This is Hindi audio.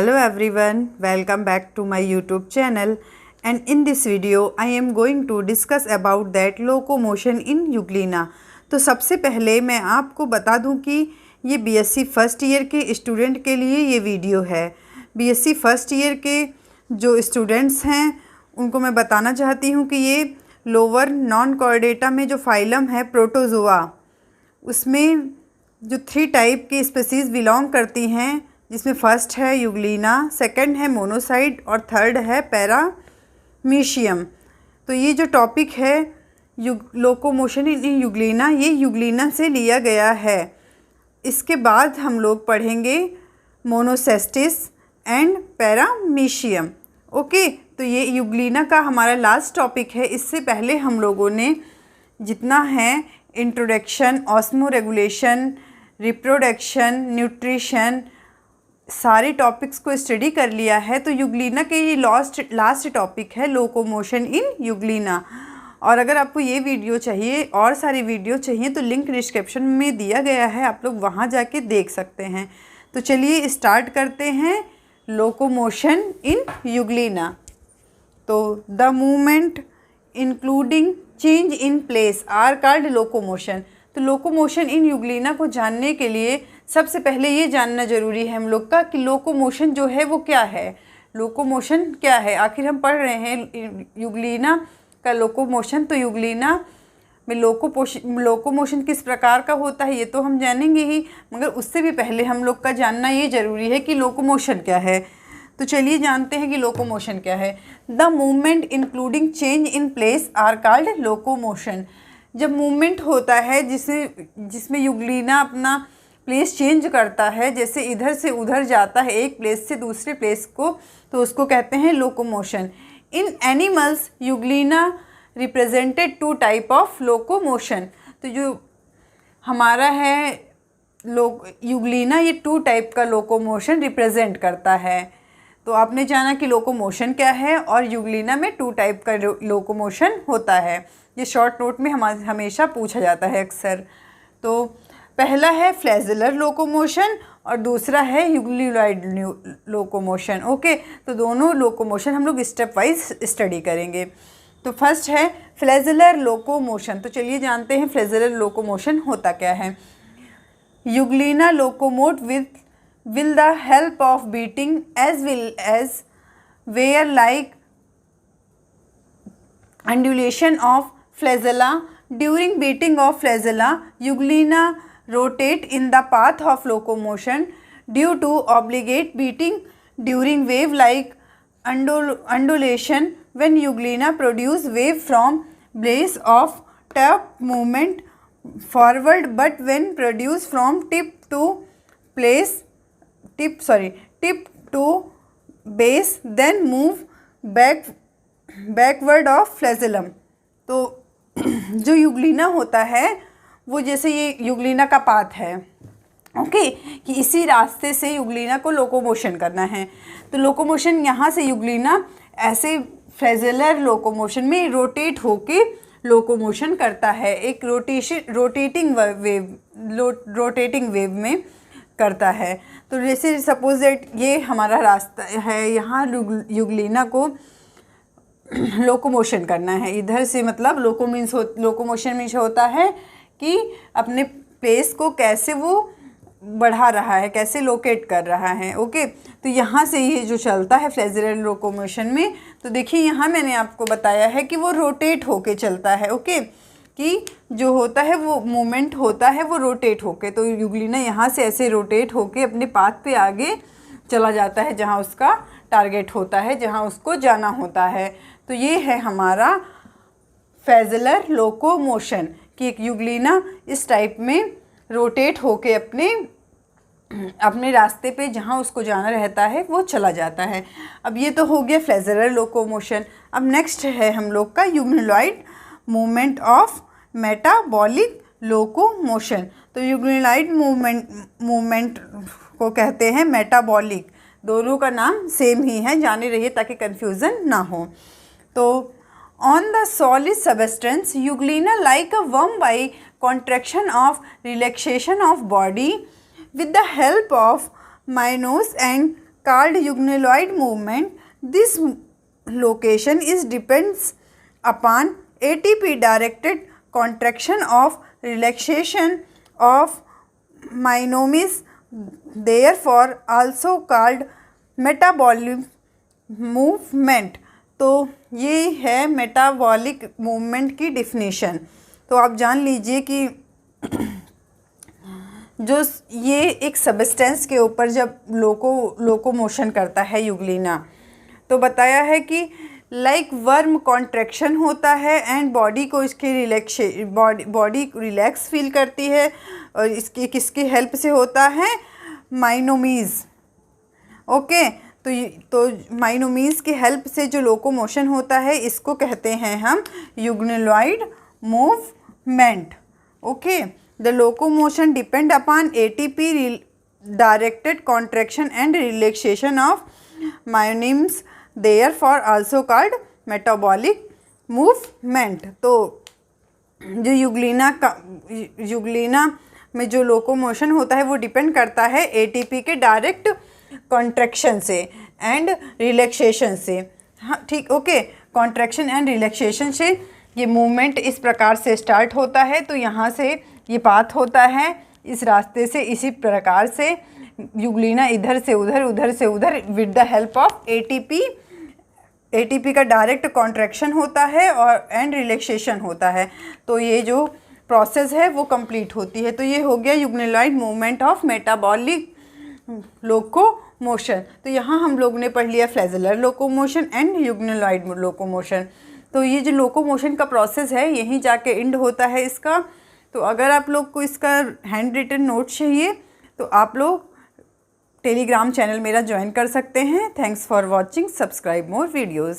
Hello everyone, welcome back to my YouTube channel, and in this video I am going to discuss about that locomotion in Euglena. तो सबसे पहले मैं आपको बता दूं कि ये बीएससी फर्स्ट ईयर के स्टूडेंट के लिए ये वीडियो है। बीएससी फर्स्ट ईयर के जो स्टूडेंट्स हैं उनको मैं बताना चाहती हूँ कि ये लोअर नॉन कॉर्डेटा में जो फाइलम है प्रोटोजोआ, उसमें जो 3 टाइप की स्पीसीज़ बिलोंग करती हैं, जिसमें फर्स्ट है यूग्लिना, सेकंड है मोनोसाइड और थर्ड है पैरामीशियम। तो ये जो टॉपिक है लोकोमोशन इन यूग्लिना, ये यूग्लिना से लिया गया है। इसके बाद हम लोग पढ़ेंगे मोनोसेस्टिस एंड पैरामीशियम। ओके, तो ये यूग्लिना का हमारा लास्ट टॉपिक है। इससे पहले हम लोगों ने जितना है introduction, osmo regulation, reproduction, nutrition, सारे टॉपिक्स को स्टडी कर लिया है। तो यूग्लिना के ये लास्ट टॉपिक है लोकोमोशन इन यूग्लिना। और अगर आपको ये वीडियो चाहिए और सारी वीडियो चाहिए तो लिंक डिस्क्रिप्शन में दिया गया है, आप लोग वहाँ जाके देख सकते हैं। तो चलिए स्टार्ट करते हैं लोकोमोशन इन यूग्लिना। तो the movement including change in place are called locomotion. तो लोकोमोशन इन यूग्लिना को जानने के लिए सबसे पहले ये जानना ज़रूरी है हम लोग का कि लोकोमोशन जो है वो क्या है। लोकोमोशन क्या है, आखिर हम पढ़ रहे हैं यूग्लिना का लोकोमोशन। तो यूग्लिना में लोकोमोशन किस प्रकार का होता है ये तो हम जानेंगे ही, मगर उससे भी पहले हम लोग का जानना ये ज़रूरी है कि लोकोमोशन क्या है। तो चलिए जानते हैं कि लोकोमोशन क्या है। The movement including change in place are called locomotion. जब मूवमेंट होता है जिसमें यूग्लिना अपना प्लेस चेंज करता है, जैसे इधर से उधर जाता है एक प्लेस से दूसरे प्लेस को, तो उसको कहते हैं locomotion. In animals Euglena represented 2 type of locomotion. तो जो हमारा है यूग्लिना, ये 2 टाइप का लोकोमोशन रिप्रेजेंट करता है। तो आपने जाना कि लोकोमोशन क्या है, और यूग्लिना में 2 टाइप का लोकोमोशन होता है। ये शॉर्ट नोट में हमेशा पूछा जाता है अक्सर। तो पहला है फ्लैजेलर लोकोमोशन और दूसरा है यूग्लिनॉइड लोकोमोशन। ओके, तो दोनों लोकोमोशन हम लोग स्टेप वाइज स्टडी करेंगे। तो फर्स्ट है फ्लैजेलर लोकोमोशन। तो चलिए जानते हैं फ्लैजेलर लोकोमोशन होता क्या है। Euglena locomote with the help of beating as well as where like undulation of flagella. During beating of flagella, Euglena rotate in the path of locomotion due to obligate beating during wave like undulation. When Euglena produce wave from base of tip movement forward, but when produce from tip to base then move backward of flagellum. तो जो यूग्लिना होता है वो जैसे ये यूग्लिना का पाथ है, ओके, कि इसी रास्ते से यूग्लिना को लोकोमोशन करना है। तो लोकोमोशन यहाँ से यूग्लिना ऐसे फ्लैजेलर लोकोमोशन में रोटेट होके लोकोमोशन करता है, एक रोटेटिंग वेव में करता है। तो जैसे सपोज दैट ये हमारा रास्ता है, यहाँ यूग्लिना को लोकोमोशन करना है इधर से, मतलब लोकोमोशन मीन्स होता है कि अपने प्लेस को कैसे वो बढ़ा रहा है, कैसे लोकेट कर रहा है। ओके, तो यहाँ से ये जो चलता है फ्लैजेलर लोकोमोशन में, तो देखिए यहाँ मैंने आपको बताया है कि वो रोटेट होके चलता है। ओके, कि जो होता है वो मूवमेंट होता है वो रोटेट होके, तो यूग्लिना यहाँ से ऐसे रोटेट होके अपने पाथ पे आगे चला जाता है जहाँ उसका टारगेट होता है, जहाँ उसको जाना होता है। तो ये है हमारा फ्लैजेलर लोकोमोशन कि एक यूग्लिना इस टाइप में रोटेट होके अपने रास्ते पे जहाँ उसको जाना रहता है वो चला जाता है। अब ये तो हो गया फ्लैजेलर लोकोमोशन। अब नेक्स्ट है हम लोग का euglenoid movement of metabolic locomotion. तो यूग्लिनॉइड मूवमेंट को कहते हैं मेटाबॉलिक। दोनों का नाम सेम ही है, जाने रहिए ताकि कन्फ्यूज़न ना हो। तो on the solid substance, Euglena like a worm by contraction of relaxation of body with the help of minose and called eugnuloid movement. This location is depends upon ATP directed contraction of relaxation of myomes, therefore also called metabolic movement. तो ये है मेटाबॉलिक मूवमेंट की डिफिनीशन। तो आप जान लीजिए कि जो ये एक सबस्टेंस के ऊपर जब लोकोमोशन करता है यूग्लिना, तो बताया है कि लाइक वर्म कॉन्ट्रैक्शन होता है एंड बॉडी को इसके बॉडी रिलैक्स फील करती है, और इसकी किसकी हेल्प से होता है? माइनोमीज। ओके, तो माइनोमीज की हेल्प से जो लोकोमोशन होता है इसको कहते हैं हम euglenoid movement. Okay, the locomotion depend upon ATP directed contraction and relaxation of myonemes, therefore also called metabolic movement. तो जो यूग्लिना में जो लोकोमोशन होता है वो डिपेंड करता है एटीपी के डायरेक्ट कॉन्ट्रैक्शन से एंड रिलैक्सेशन से। हाँ ठीक, ओके, कॉन्ट्रैक्शन एंड रिलैक्सेशन से ये मूवमेंट इस प्रकार से स्टार्ट होता है। तो यहाँ से ये पाथ होता है इस रास्ते से, इसी प्रकार से यूग्लिना इधर से उधर, उधर से उधर with the help of ATP का डायरेक्ट कॉन्ट्रैक्शन होता है और एंड रिलैक्सेशन होता है। तो ये जो प्रोसेस है वो कंप्लीट होती है। तो ये हो गया यूग्नुलॉइड मूवमेंट ऑफ मेटाबॉलिक लोकोमोशन। तो यहाँ हम लोग ने पढ़ लिया फ्लैजेलर लोकोमोशन एंड यूग्नुलॉइड लोकोमोशन। तो ये जो लोकोमोशन का प्रोसेस है यहीं जाके एंड होता है इसका। तो अगर आप लोग को इसका हैंड रिटन नोट चाहिए तो आप लोग टेलीग्राम चैनल मेरा ज्वाइन कर सकते हैं। Thanks for watching, subscribe more videos.